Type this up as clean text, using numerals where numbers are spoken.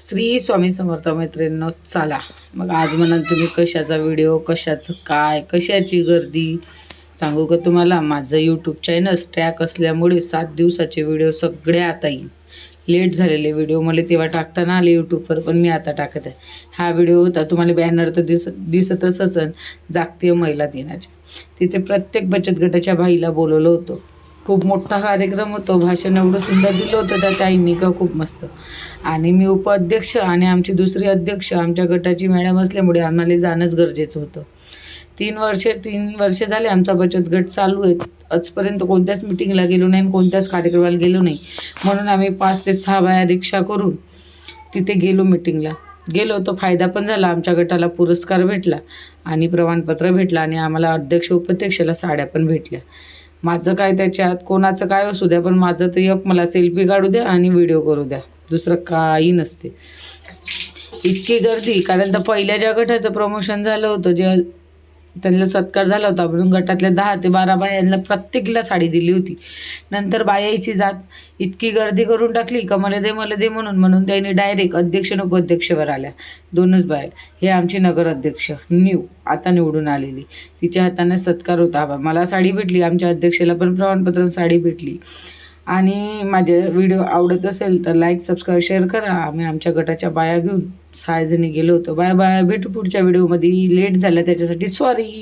श्री स्वामी समर्थ मैत्रिणींनो, चला मग आज म्हणाल तुम्ही कशाचा व्हिडिओ, कशाचं काय, कशाची गर्दी सांगू का तुम्हाला. माझं यूट्यूब चॅनल स्टॅक असल्यामुळे 7 दिवसाचे व्हिडिओ सगळे आता येईल. लेट झालेले व्हिडिओ मला तेव्हा टाकताना आले यूट्यूबवर, पण मी आता टाकत आहे. हा व्हिडिओ होता, तुम्हाला बॅनर तर दिसतच असन, जागतिक महिला दिनाचे. तिथे प्रत्येक बचत गटाच्या बाईला बोलवलं होतं. खूप मोठा कार्यक्रम होतो. भाषण एवढं सुंदर दिलं होतं त्या ताईंनी का खूप मस्त. आणि मी उपाध्यक्ष आणि आमची दुसरी अध्यक्ष आमच्या गटाची मॅडम असल्यामुळे आम्हाला जाणंच गरजेचं होतं. 3 वर्ष झाले आमचा बचत गट चालू आहे. आजपर्यंत कोणत्याच मिटिंगला गेलो नाही, कोणत्याच कार्यक्रमाला गेलो नाही. म्हणून आम्ही 5 ते 6 बाया रिक्षा करून तिथे गेलो, मिटिंगला गेलो. तो फायदा पण झाला. आमच्या गटाला पुरस्कार भेटला आणि प्रमाणपत्र भेटलं आणि आम्हाला अध्यक्ष उपाध्यक्षाला साड्या पण भेटल्या. माझं काय त्याच्यात, कोणाचं काय असू द्या, पण माझं तर एक मला सेल्फी काढू द्या आणि व्हिडिओ करू द्या, दुसरं काही नसते. इतकी गर्दी, कारण तर पहिल्या ज्या गटाचं प्रमोशन झालं होतं, जे त्यांना सत्कार झाला होता, म्हणून गटातल्या 10 ते 12 बायांना प्रत्येकीला साडी दिली होती. नंतर बायाची जात इतकी गर्दी करून टाकली का मला दे म्हणून त्यांनी डायरेक्ट अध्यक्ष आणि उपाध्यक्षवर आल्या, 2च बाया. हे आमची नगर अध्यक्ष आता निवडून आलेली, तिच्या हाताने सत्कार होता. मला साडी भेटली, आमच्या अध्यक्षाला पण प्रमाणपत्र साडी भेटली. आणि माझे व्हिडिओ आवडत असेल तर लाईक, सबस्क्राईब, शेअर करा. आम्ही आमच्या गटाच्या बाया घेऊन 6 जणी गेलो होतो. बाय बाय, भेटू पुढच्या व्हिडिओमध्ये. लेट झाला त्याच्यासाठी सॉरी.